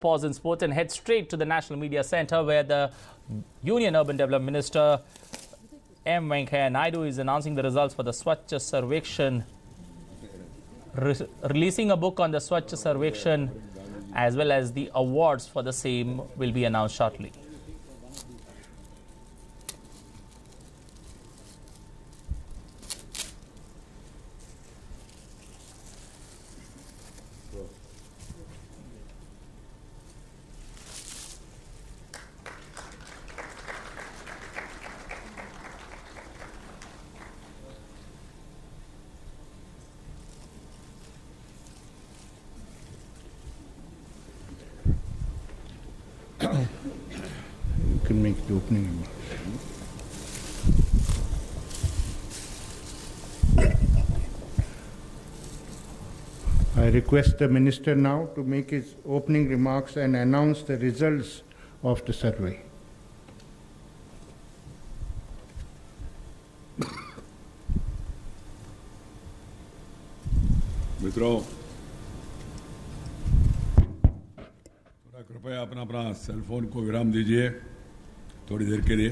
Pause in sports and head straight to the National Media Centre, where the Union Urban Development Minister M. Venkaiah Naidu is announcing the results for the Swachh Sarvekshan, releasing a book on the Swachh Sarvekshan, as well as the awards for the same will be announced shortly. You can make the opening remarks. I request the Minister now to make his opening remarks and announce the results of the survey. मित्रों, कृपया अपना अपना cell phone को विराम दीजिए थोड़ी देर के लिए।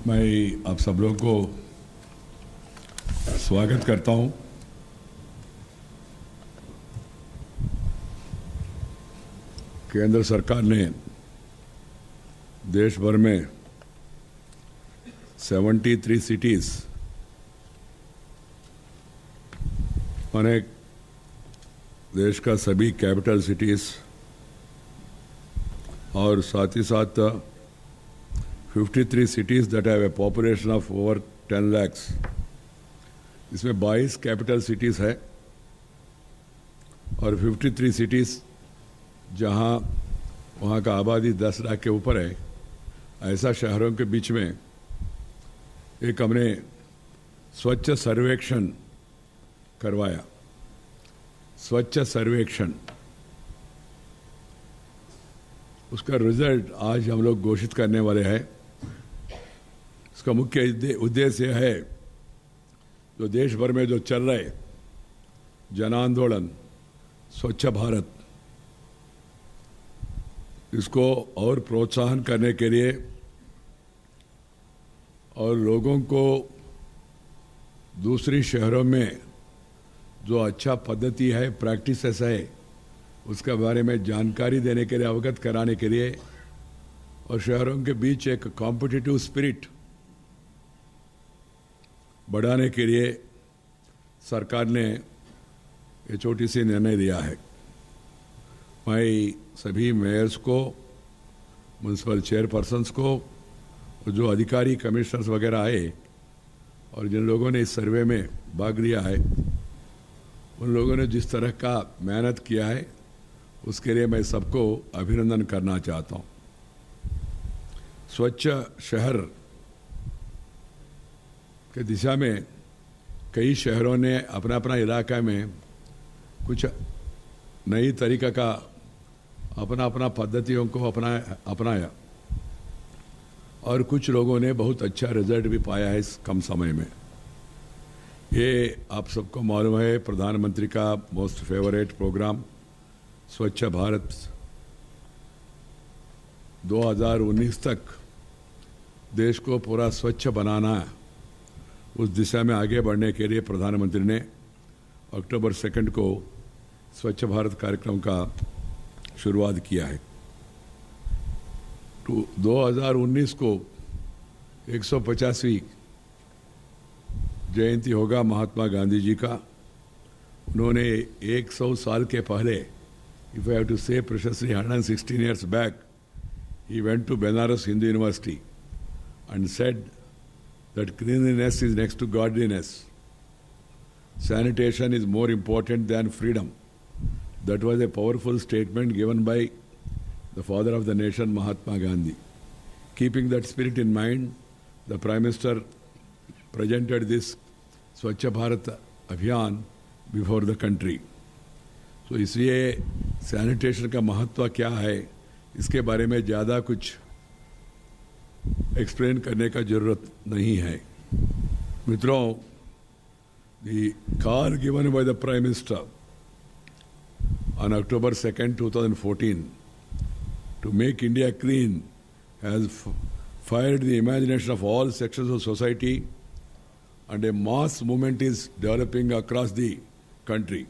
मैं आप सब लोगों को स्वागत करता हूं। केंद्र सरकार ने देश भर में 73 सिटीज अनेक देश का सभी कैपिटल सिटीज और साथ ही साथ 53 cities that have a population of over 10 lakhs, इसमें 22 कैपिटल सिटीज है और 53 सिटीज जहां वहां का आबादी 10 लाख के ऊपर है, ऐसा शहरों के बीच में एक हमने स्वच्छ सर्वेक्षण करवाया। स्वच्छ सर्वेक्षण, उसका रिजल्ट आज हम लोग घोषित करने वाले हैं। इसका मुख्य उद्देश्य है जो देश भर में जो चल रहे जन आंदोलन स्वच्छ भारत, इसको और प्रोत्साहन करने के लिए और लोगों को दूसरी शहरों में जो अच्छा पद्धति है, प्रैक्टिसेस है, उसके बारे में जानकारी देने के लिए, अवगत कराने के लिए और शहरों के बीच एक कॉम्पिटिटिव स्पिरिट बढ़ाने के लिए सरकार ने ये छोटी सी निर्णय लिया है। मैं सभी मेयर्स को, म्यूनसिपल चेयरपर्सन्स को और जो अधिकारी कमिश्नर्स वगैरह आए और जिन लोगों ने इस सर्वे में भाग लिया है, उन लोगों ने जिस तरह का मेहनत किया है उसके लिए मैं सबको अभिनंदन करना चाहता हूँ। स्वच्छ शहर के दिशा में कई शहरों ने अपना अपना इलाका में कुछ नई तरीका का अपना अपना पद्धतियों को अपनाया और कुछ लोगों ने बहुत अच्छा रिजल्ट भी पाया है इस कम समय में। ये आप सबको मालूम है, प्रधानमंत्री का मोस्ट फेवरेट प्रोग्राम स्वच्छ भारत 2019 तक देश को पूरा स्वच्छ बनाना है। उस दिशा में आगे बढ़ने के लिए प्रधानमंत्री ने अक्टूबर 2 को स्वच्छ भारत कार्यक्रम का शुरुआत किया है। 2019 को 150वीं जयंती होगा महात्मा गांधी जी का। उन्होंने 100 साल के पहले, इफ आई हैव टू से प्रेशियसली 116 years back, he went to Benares Hindu University and said that cleanliness is next to godliness. Sanitation is more important than freedom. That was a powerful statement given by the father of the nation, Mahatma Gandhi. Keeping that spirit in mind, the Prime Minister presented this Swachh Bharat Abhiyan before the country. So इसलिए sanitation का महत्व क्या है, इसके बारे में ज़्यादा कुछ एक्सप्लेन करने का ज़रूरत नहीं है। मित्रों, the call given by the Prime Minister on October 2nd, 2014 to make India clean has fired the imagination of all sections of society, and a mass movement is developing across the country.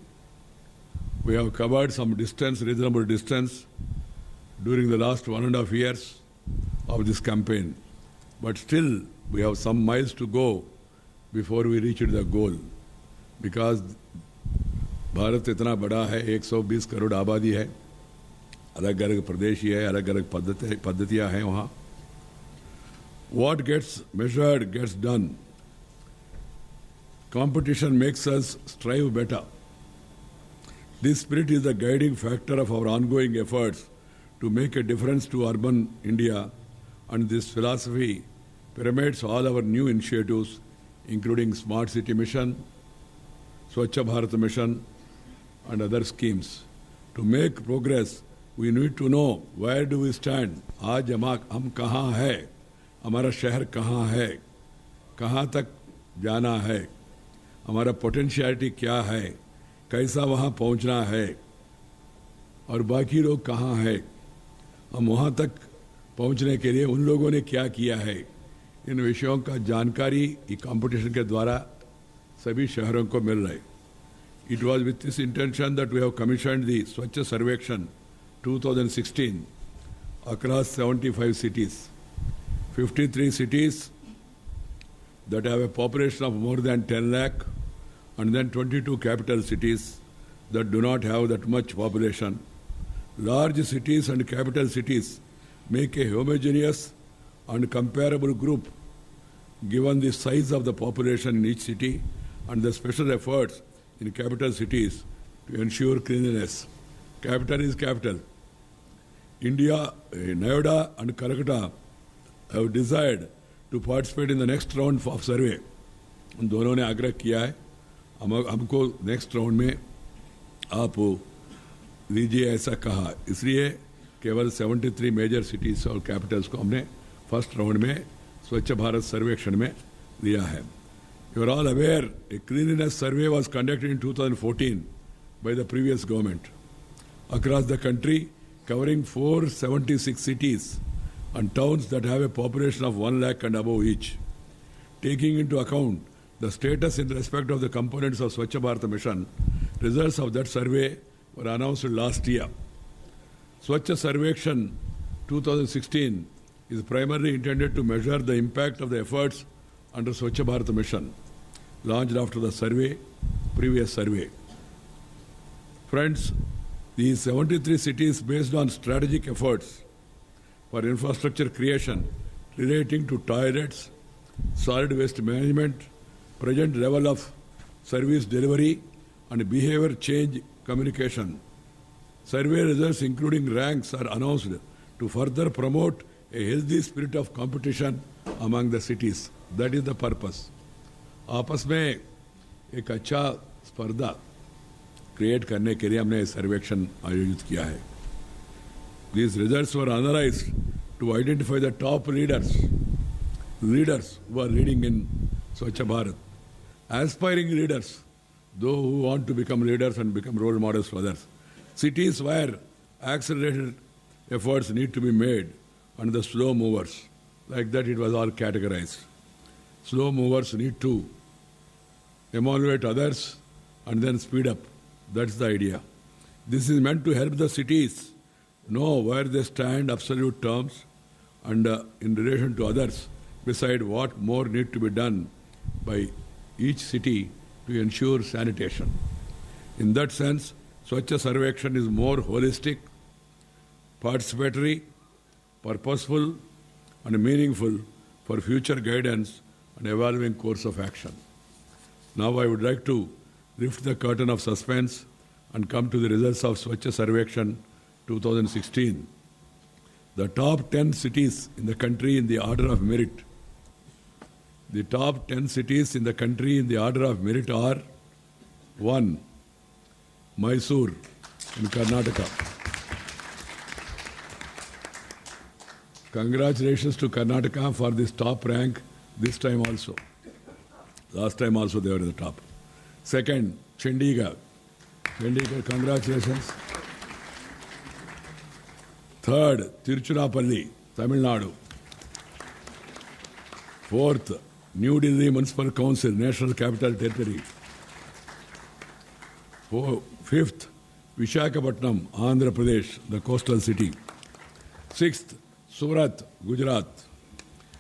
We have covered some distance, reasonable distance, during the last 1.5 years of this campaign. But still, we have some miles to go before we reach the goal. Because Bharat इतना बड़ा है, 120 करोड़ आबादी है, अलग अलग प्रदेश ही है, अलग अलग पद्धतियाँ हैं वहाँ. What gets measured gets done. Competition makes us strive better. This spirit is the guiding factor of our ongoing efforts to make a difference to urban India, and this philosophy permeates all our new initiatives, including Smart City Mission, Swachh Bharat Mission, and other schemes. To make progress, we need to know where do we stand. आज हम कहाँ हैं, हमारा शहर कहाँ है, कहाँ तक जाना है, हमारा पोटेंशियलिटी क्या है, कैसा वहाँ पहुँचना है, और बाकी लोग कहाँ हैं, हम वहाँ तक पहुँचने के लिए उन लोगों ने क्या किया है. इन विषयों का जानकारी ये कंपटीशन के द्वारा सभी शहरों को मिल रहा है. It was with this intention that we have commissioned the Swachh Sarvekshan 2016 across 75 cities. 53 cities that have a population of more than 10 lakh, and then 22 capital cities that do not have that much population. Large cities and capital cities make a homogeneous and comparable group given the size of the population in each city and the special efforts in capital cities to ensure cleanliness. Capital is capital. India, Noida and Calcutta have desired to participate in the next round of survey. उन दोनों ने आग्रह किया है हमको next round में आप लीजिए, ऐसा कहा. इसलिए केवल 73 मेजर सिटीज और कैपिटल्स को हमने फर्स्ट राउंड में स्वच्छ भारत सर्वेक्षण में लिया है. You are all aware a cleanliness survey was conducted in 2014 by the previous government across the country, covering 476 cities and towns that have a population of 1 lakh and above each. Taking into account the status in respect of the components of Swachh Bharat Mission, results of that survey were announced last year. Swachh Sarvekshan 2016 is primarily intended to measure the impact of the efforts under Swachh Bharat Mission, launched after the previous survey. Friends, these 73 cities, based on strategic efforts for infrastructure creation relating to toilets, solid waste management, present level of service delivery, and behavior change communication. Survey results including ranks are announced to further promote a healthy spirit of competition among the cities. That is the purpose. आपस में एक अच्छा स्पर्धा create करने के लिए हमने सर्वेक्षण आयोजित किया है. These results were analyzed to identify the top leaders who are leading in Swachh Bharat, aspiring leaders, those who want to become leaders and become role models for others, cities where accelerated efforts need to be made, and the slow movers. Like that it was all categorized. Slow movers need to emulate others and then speed up. That's the idea. This is meant to help the cities know where they stand, absolute terms, and in relation to others, beside what more need to be done by each city to ensure sanitation. In that sense, Swachh Sarvekshan is more holistic, participatory, purposeful, and meaningful for future guidance and evolving course of action. Now I would like to lift the curtain of suspense and come to the results of Swachh Sarvekshan 2016. The top 10 cities in the country in the order of merit. The top 10 cities in the country in the order of merit are: 1. Mysore in Karnataka. Congratulations to Karnataka for this top rank this time also. Last time also they were in the top. Second, Chandigarh. Chandigarh, congratulations. Third, Tiruchirappalli, Tamil Nadu. Fourth, New Delhi Municipal Council, National Capital Territory. Fifth, Vishakhapatnam, Andhra Pradesh, the coastal city. Sixth, Surat, Gujarat.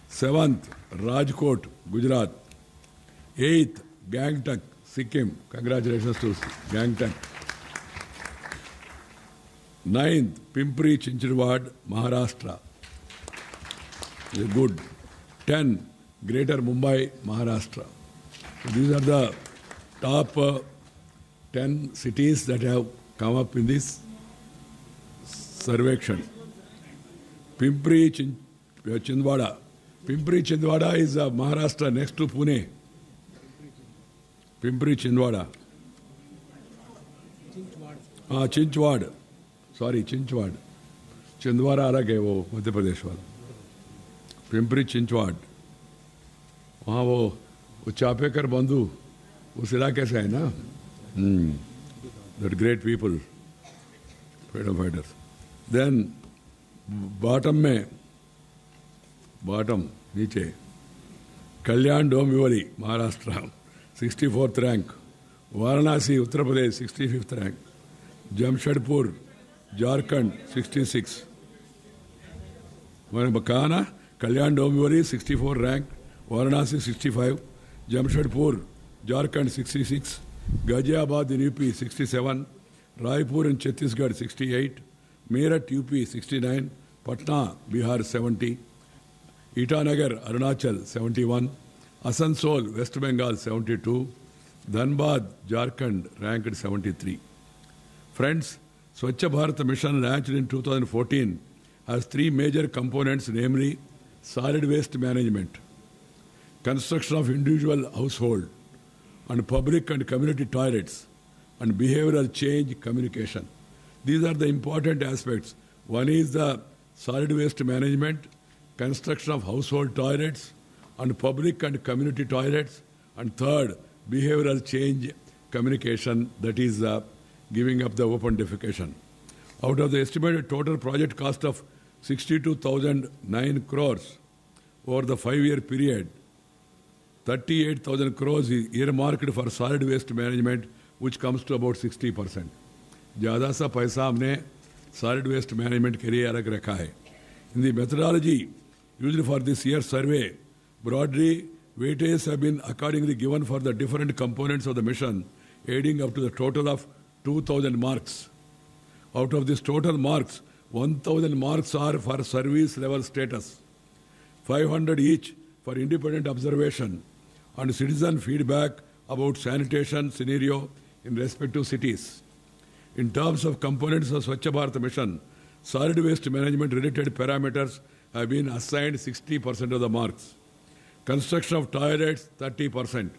Seventh, Rajkot, Gujarat. Eighth, Gangtok, Sikkim. Congratulations to Gangtok. Ninth, Pimpri Chinchwad, Maharashtra. Good. 10, Greater Mumbai, Maharashtra. So these are the top 10 cities that have come up in this survection. Pimpri Chinchwad. Pimpri Chinchwad is Maharashtra next to Pune. Pimpri Chinchwad. Chinchwad. Sorry, Chinchwad. Chinchwad अलग है वो मध्य प्रदेश वाला. पिंपरी चिंचवाड़ वहाँ वो चापेकर बंधु उस इलाके से है ना. That great people, freedom fighters. Then bottom नीचे Kalyan Dombivli Maharashtra 64th rank. Varanasi Uttar Pradesh 65th rank. Jamshedpur Jharkhand 66. मैंने कहा ना Kalyan Dombivli 64 rank, Varanasi 65, Jamshedpur Jharkhand 66, Ghaziabad in UP 67, Raipur in Chhattisgarh 68, Meerut UP 69, Patna Bihar 70, Itanagar Arunachal 71, Asansol west Bengal 72, Dhanbad Jharkhand ranked 73. Friends, Swachh Bharat Mission launched in 2014 has three major components, namely solid waste management, construction of individual household and public and community toilets, and behavioral change communication. These are the important aspects. One is the solid waste management, construction of household toilets and public and community toilets, and third, behavioral change communication, that is giving up the open defecation. Out of the estimated total project cost of 62,009 crores over the 5-year period, 38,000 crores is earmarked for solid waste management, which comes to about 60%. ज़्यादा सा पैसा हमने solid waste management के लिए अलग रखा है. In the methodology used for this year's survey, broadly, weightages have been accordingly given for the different components of the mission, adding up to the total of 2,000 marks. Out of this total marks, 1,000 marks are for service level status, 500 each for independent observation and citizen feedback about sanitation scenario in respective cities. In terms of components of Swachh Bharat Mission, solid waste management related parameters have been assigned 60% of the marks. Construction of toilets 30%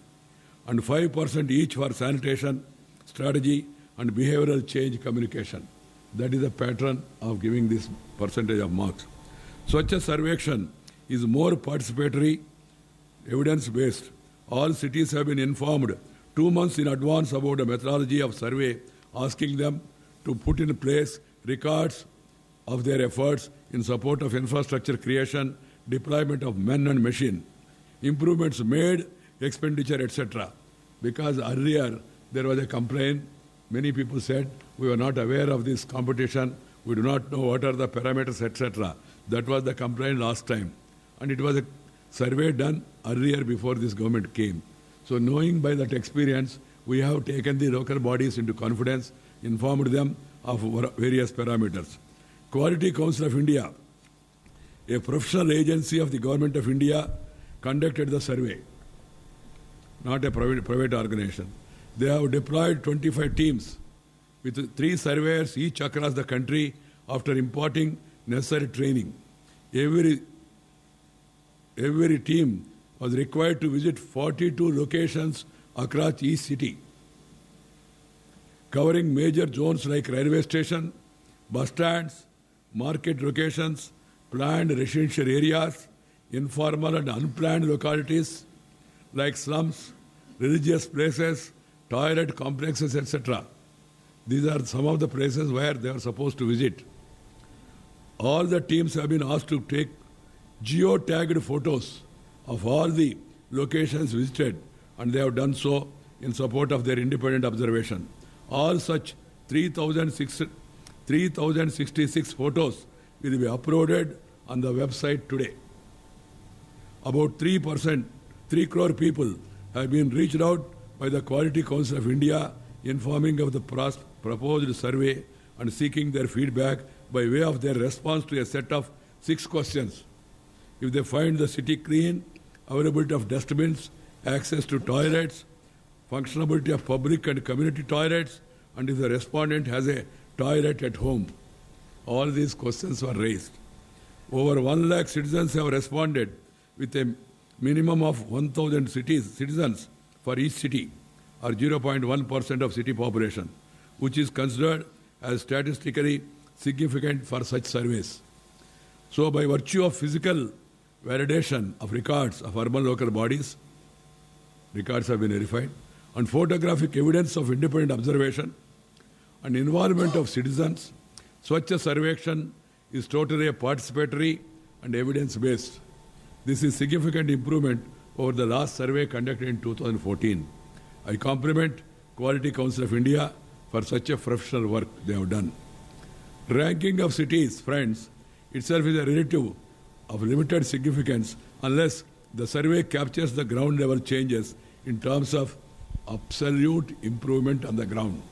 and 5% each for sanitation, strategy and behavioral change communication. That is the pattern of giving this percentage of marks. Swachh Sarvekshan is more participatory, evidence-based. All cities have been informed 2 months in advance about the methodology of survey, asking them to put in place records of their efforts in support of infrastructure creation, deployment of men and machine, improvements made, expenditure, etc. Because earlier there was a complaint, many people said, we were not aware of this competition, we do not know what are the parameters, etc. That was the complaint last time. And it was a survey done earlier before this government came. So knowing by that experience, we have taken the local bodies into confidence, informed them of various parameters. Quality Council of India, a professional agency of the Government of India, conducted the survey, not a private organization. They have deployed 25 teams with 3 surveyors each across the country after imparting necessary training. Every team was required to visit 42 locations across each city, covering major zones like railway station, bus stands, market locations, planned residential areas, informal and unplanned localities like slums, religious places, toilet complexes, etc. These are some of the places where they are supposed to visit. All the teams have been asked to take geo-tagged photos of all the locations visited, and they have done so in support of their independent observation. All such 3,066 photos will be uploaded on the website today. About 3 crore people have been reached out by the Quality Council of India, informing of the proposed survey and seeking their feedback by way of their response to a set of 6 questions. If they find the city clean, availability of dustbins, access to toilets, functionability of public and community toilets, and if the respondent has a toilet at home. All these questions were raised. Over 1 lakh citizens have responded with a minimum of 1,000 citizens for each city, or 0.1% of city population, which is considered as statistically significant for such surveys. So by virtue of physical validation of records of urban local bodies, records have been verified, and photographic evidence of independent observation and involvement of citizens, Swachh Sarvekshan is totally a participatory and evidence-based. This is significant improvement over the last survey conducted in 2014. I compliment Quality Council of India for such a professional work they have done. Ranking of cities, friends, itself is a relative of limited significance unless the survey captures the ground level changes in terms of absolute improvement on the ground.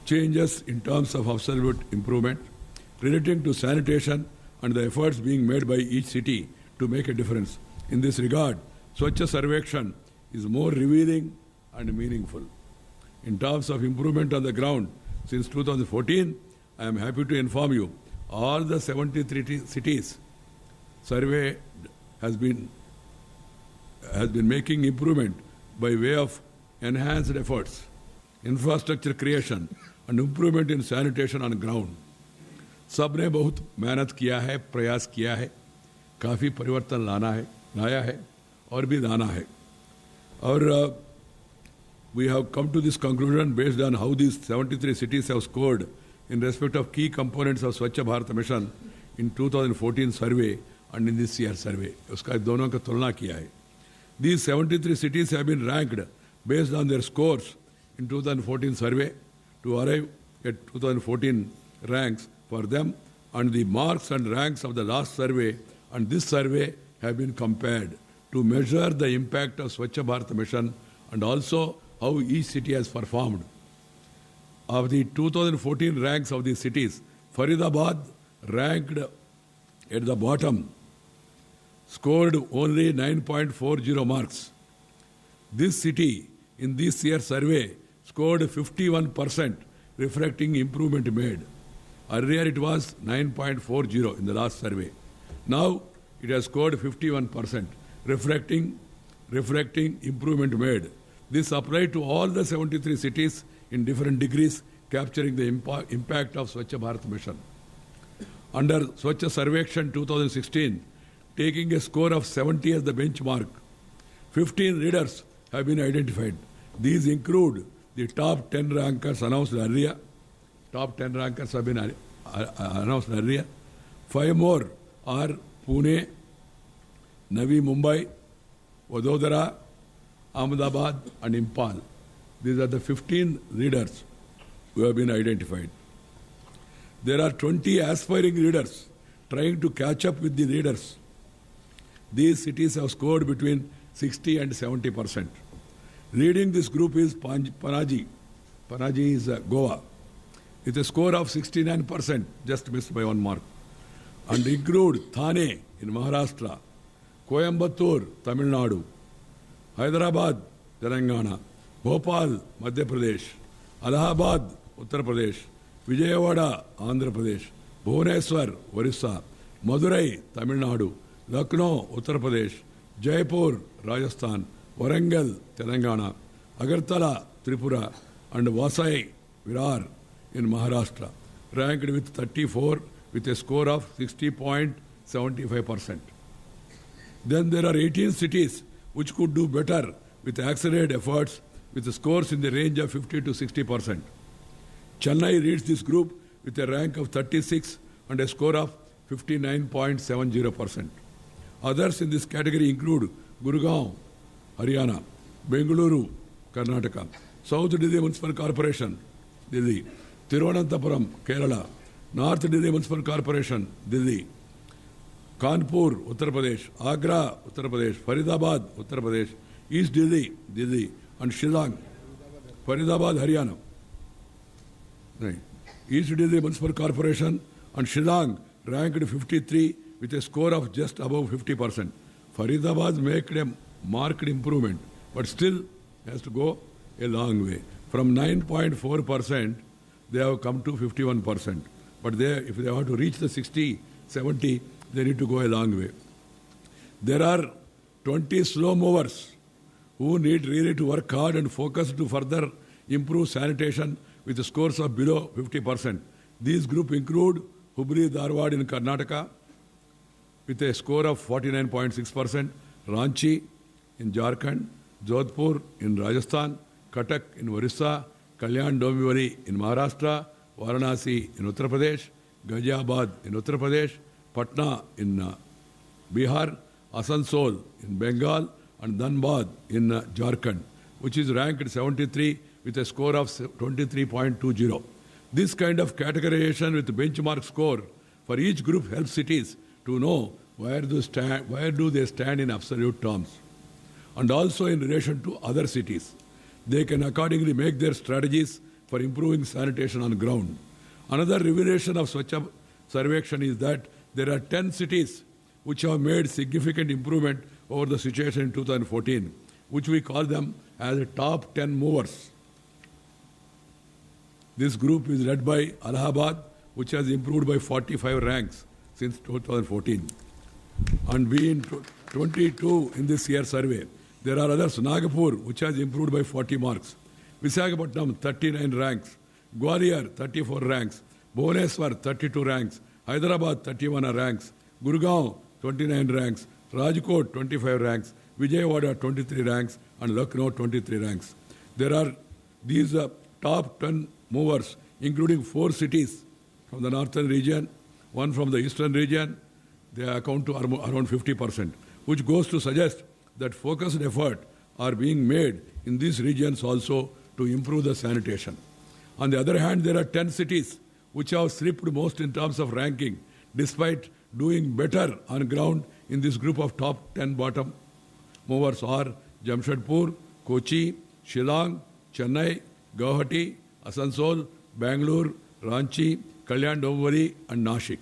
Changes in terms of absolute improvement relating to sanitation and the efforts being made by each city to make a difference. In this regard, Swachh Sarvekshan is more revealing and meaningful. In terms of improvement on the ground, since 2014, I am happy to inform you, all the 73 cities survey has been making improvement by way of enhanced efforts, infrastructure creation and improvement in sanitation on ground. सबने बहुत मेहनत किया है, प्रयास किया है, काफ़ी परिवर्तन लाया है और भी लाना है. और we have come to this conclusion based on how these 73 cities have scored in respect of key components of Swachh Bharat Mission in 2014 survey and in this year survey. उसका दोनों का तुलना किया है. These 73 cities have been ranked based on their scores in 2014 survey to arrive at 2014 ranks for them, and the marks and ranks of the last survey and this survey have been compared to measure the impact of Swachh Bharat Mission and also how each city has performed. Of the 2014 ranks of these cities, Faridabad ranked at the bottom, scored only 9.40 marks. This city in this year's survey scored 51%, reflecting improvement made. Earlier it was 9.40 in the last survey. Now it has scored 51%, reflecting improvement made. This applied to all the 73 cities in different degrees, capturing the impact of Swachh Bharat Mission. Under Swachh Sarvekshan 2016, taking a score of 70 as the benchmark, 15 leaders have been identified. These include the top 10 rankers announced earlier. Top 10 rankers have been announced earlier. 5 more are Pune, Navi Mumbai, Vadodara, Ahmedabad and Impal. These are the 15 leaders who have been identified. There are 20 aspiring leaders trying to catch up with the leaders. These cities have scored between 60 and 70%. Leading this group is Panaji. Panaji is Goa, with a score of 69%, just missed by 1 mark. And include Thane in Maharashtra, Coimbatore, Tamil Nadu, Hyderabad, Telangana, Bhopal, Madhya Pradesh, Allahabad, Uttar Pradesh, Vijayawada, Andhra Pradesh, Bhubaneswar, Orissa, Madurai, Tamil Nadu, Lucknow, Uttar Pradesh, Jaipur, Rajasthan, Warangal, Telangana, Agartala, Tripura, and Vasai, Virar in Maharashtra, ranked with 34 with a score of 60.75%. Then there are 18 cities which could do better with accelerated efforts with scores in the range of 50 to 60%. Chennai leads this group with a rank of 36 and a score of 59.70%. Others in this category include Gurgaon, Haryana, Bengaluru, Karnataka, South Delhi Municipal Corporation, Delhi, Thiruvananthapuram, Kerala, North Delhi Municipal Corporation, Delhi, Kanpur, Uttar Pradesh, Agra, Uttar Pradesh, Faridabad, Uttar Pradesh, East Delhi, Delhi, and Shillong, Faridabad, Haryana. Right. East Delhi Municipal Corporation and Shillong ranked 53 with a score of just above 50%. Faridabad made a marked improvement, but still has to go a long way. From 9.4%, they have come to 51%. But if they want to reach the 60, 70, they need to go a long way. There are 20 slow movers who need really to work hard and focus to further improve sanitation with scores of below 50%. These groups include Hubli Dharwad in Karnataka with a score of 49.6%, Ranchi in Jharkhand, Jodhpur in Rajasthan, Cuttack in Orissa, Kalyan Dombivli in Maharashtra, Varanasi in Uttar Pradesh, Ghaziabad in Uttar Pradesh, Patna in Bihar, Asansol in Bengal, and Dhanbad in Jharkhand, which is ranked 73 with a score of 23.20. This kind of categorization with benchmark score for each group helps cities to know where do they stand in absolute terms, and also in relation to other cities. They can accordingly make their strategies for improving sanitation on ground. Another revelation of Swachh Sarvekshan is that there are 10 cities which have made significant improvement over the situation in 2014, which we call them as the top 10 movers. This group is led by Allahabad, which has improved by 45 ranks since 2014. And being 22 in this year's survey, there are others. Nagpur, which has improved by 40 marks. Visakhapatnam, 39 ranks. Gwalior, 34 ranks. Bhubaneswar, 32 ranks. Hyderabad, 31 ranks. Gurgaon, 29 ranks. Rajkot, 25 ranks. Vijayawada, 23 ranks. And Lucknow, 23 ranks. There are these top 10 movers, including 4 cities from the northern region, 1 from the eastern region. They account to around 50%, which goes to suggest that focused effort are being made in these regions also to improve the sanitation. On the other hand, there are 10 cities which have slipped most in terms of ranking, despite doing better on ground. In this group of top 10 bottom movers are Jamshedpur, Kochi, Shillong, Chennai, Guwahati, Asansol, Bangalore, Ranchi, Kalyan Dombivli, and Nashik.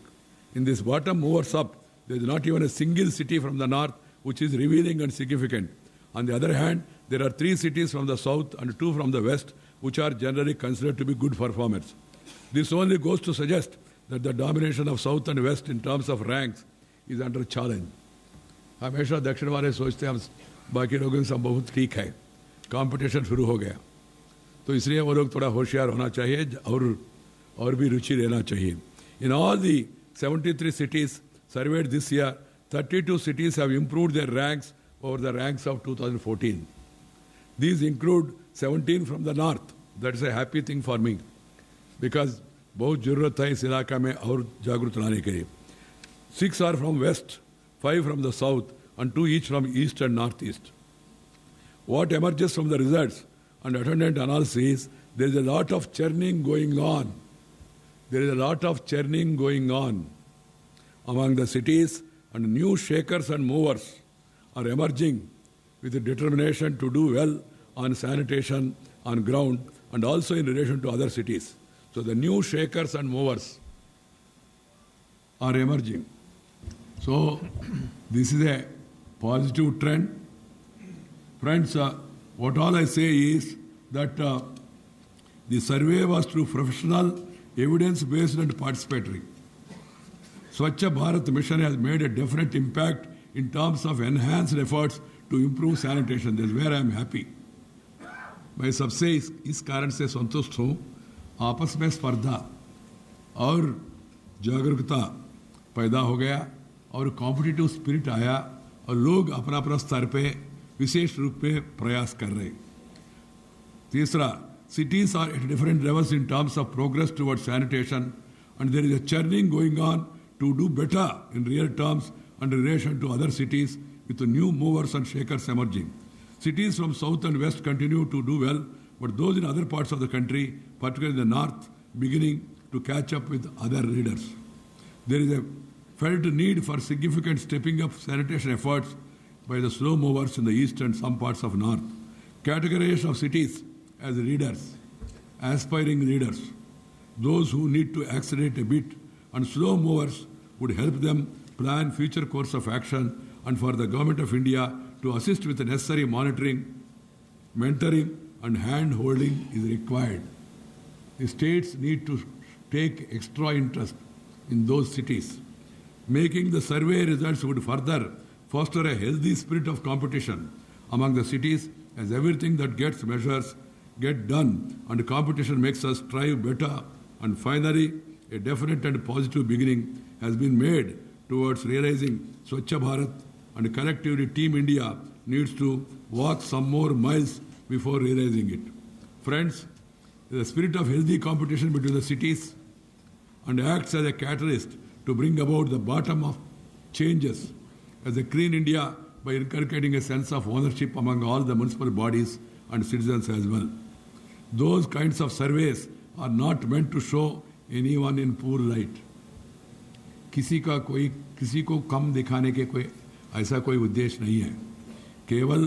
In this bottom movers up, there is not even a single city from the north which is revealing and significant. On the other hand, there are 3 cities from the south and 2 from the west which are generally considered to be good performers. This only goes to suggest that the domination of south and west in terms of ranks is under challenge. हमेशा दक्षिण वाले सोचते हैं हम बाकी लोगों से बहुत ठीक है, कंपटीशन शुरू हो गया, तो इसलिए वो लोग थोड़ा होशियार होना चाहिए और भी रुचि लेना चाहिए. In all the 73 cities surveyed this year, 32 cities have improved their ranks over the ranks of 2014. These include 17 from the north. That is a happy thing for me, because बहुत जरूरत है इस इलाका में और जागरूक लाने के लिए. 6 are from west, 5 from the south, and 2 each from east and northeast. What emerges from the results and attendant analysis is there is a lot of churning going on. There is a lot of churning going on among the cities, and new shakers and movers are emerging with a determination to do well on sanitation on ground and also in relation to other cities. So the new shakers and movers are emerging. So this is a positive trend. Friends, what all I say is that the survey was through professional, evidence-based and participatory. Swachh Bharat mission has made a definite impact in terms of enhanced efforts to improve sanitation. That's where I am happy. मैं सबसे इस कारण से संतुष्ट हूँ. आपस में स्पर्धा और जागरूकता पैदा हो गया और कॉम्पिटिटिव स्पिरिट आया और लोग अपना अपना स्तर पे विशेष रूप में प्रयास कर रहे हैं। तीसरा, cities are at different levels in terms of progress towards sanitation, and there is a churning going on to do better in real terms and in relation to other cities, with the new movers and shakers emerging. Cities from south and west continue to do well, but those in other parts of the country, particularly in the north, beginning to catch up with other leaders. There is a felt need for significant stepping up sanitation efforts by the slow movers in the east and some parts of north. Categorization of cities as leaders, aspiring leaders, those who need to accelerate a bit, and slow movers would help them plan future course of action, and for the Government of India to assist with the necessary monitoring, mentoring and hand-holding is required. The states need to take extra interest in those cities. Making the survey results would further foster a healthy spirit of competition among the cities, as everything that gets measures get done and competition makes us strive better. And finally, a definite and positive beginning has been made towards realizing Swachh Bharat, and collectively Team India needs to walk some more miles before realizing it. Friends, the spirit of healthy competition between the cities and acts as a catalyst to bring about the bottom of changes as a clean India by inculcating a sense of ownership among all the municipal bodies and citizens as well. Those kinds of surveys are not meant to show anyone in poor light. किसी को कम दिखाने के कोई ऐसा कोई उद्देश्य नहीं है। केवल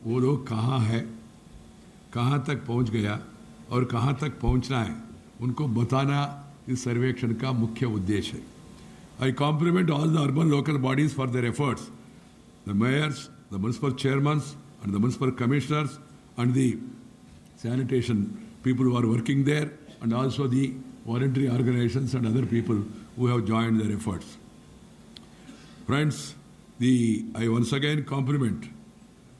वो लोग कहाँ है, कहाँ तक पहुँच गया और कहाँ तक पहुँचना है, उनको बताना इस सर्वेक्षण का मुख्य उद्देश्य है। I compliment all the urban local bodies for their efforts, the mayors, the municipal chairmen and the municipal commissioners and the sanitation people who are working there, and also the voluntary organizations and other people who have joined their efforts. Friends, I once again compliment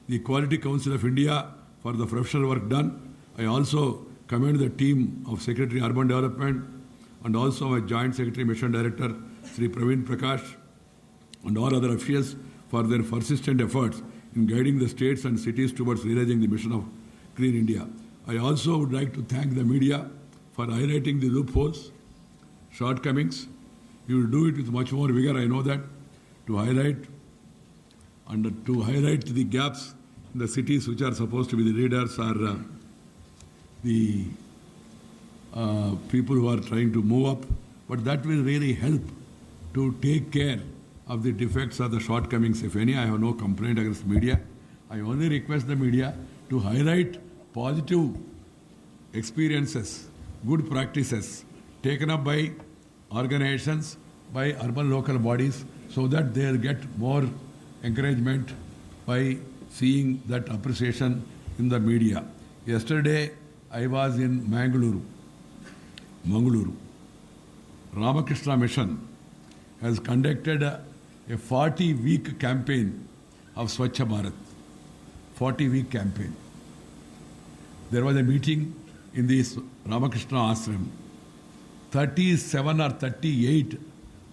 the Quality Council of India for the professional work done. I also commend the team of Secretary Urban Development and also my Joint Secretary Mission Director Sri Praveen Prakash and all other officials for their persistent efforts in guiding the states and cities towards realizing the mission of Clean India. I also would like to thank the media for highlighting the loopholes, shortcomings. You will do it with much more vigor, I know that, to highlight the gaps in the cities which are supposed to be the leaders or the people who are trying to move up. But that will really help to take care of the defects or the shortcomings, if any. I have no complaint against media. I only request the media to highlight positive experiences, good practices taken up by organizations, by urban local bodies, so that they'll get more encouragement by seeing that appreciation in the media. Yesterday, I was in Mangaluru. Ramakrishna Mission has conducted a 40-week campaign of Swachh Bharat. 40-week campaign. There was a meeting in this Ramakrishna Ashram. 37 or 38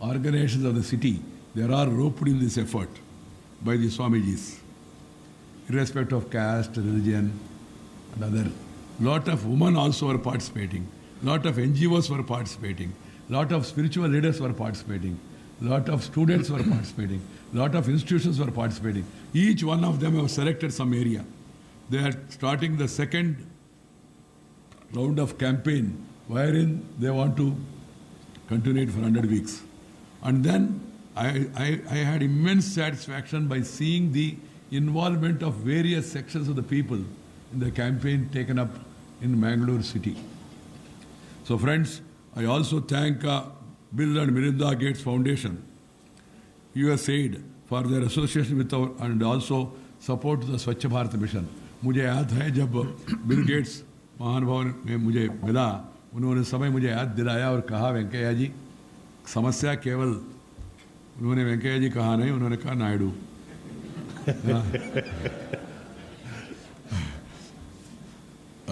organizations of the city, they are all roped in this effort by the Swamijis, irrespective of caste, religion, and other. Lot of women also were participating. Lot of NGOs were participating. Lot of spiritual leaders were participating. Lot of students were participating. Lot of institutions were participating. Each one of them have selected some area. They are starting the second round of campaign, wherein they want to continue it for 100 weeks. And then I had immense satisfaction by seeing the involvement of various sections of the people in the campaign taken up in Mangalore city. So friends, I also thank Bill and Melinda Gates Foundation, USAID, for their association with our and also support to the Swachh Bharat mission. मुझे याद है जब Bill Gates महानुभाव में मुझे मिला, उन्होंने समय मुझे याद दिलाया और कहा वेंकैया जी समस्या केवल, उन्होंने वेंकैया जी कहा नहीं, उन्होंने कहा नायडू.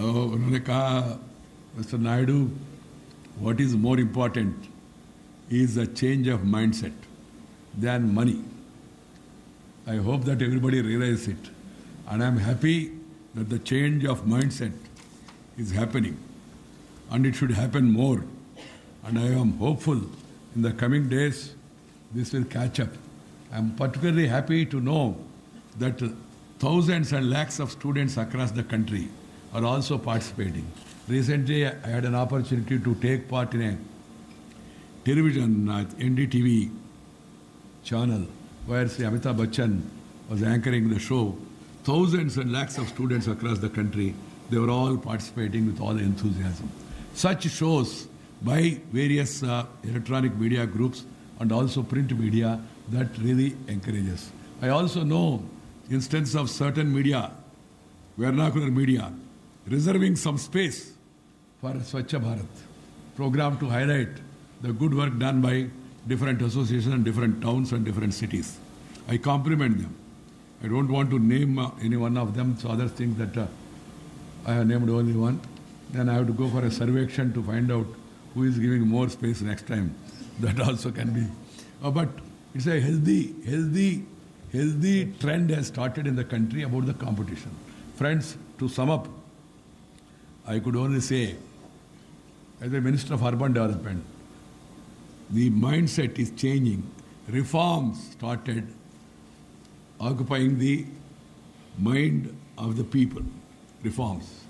उन्होंने कहा mister Naidu, what is more important is a change of mindset than money. I hope that everybody realizes it. And I'm happy that the change of mindset is happening. And it should happen more. And I am hopeful in the coming days this will catch up. I'm particularly happy to know that thousands and lakhs of students across the country are also participating. Recently, I had an opportunity to take part in a television NDTV channel where Sri Amitabh Bachchan was anchoring the show. Thousands and lakhs of students across the country, they were all participating with all enthusiasm. Such shows by various electronic media groups and also print media, that really encourages. I also know instance of certain media, vernacular media, reserving some space for Swachh Bharat program to highlight the good work done by different associations and different towns and different cities. I compliment them. I don't want to name any one of them, so others think that I have named only one. Then I have to go for a survection to find out who is giving more space next time. That also can be. But it's a healthy trend has started in the country about the competition. Friends, to sum up, I could only say, as a Minister of Urban Development, the mindset is changing. Reforms started occupying the mind of the people. Reforms.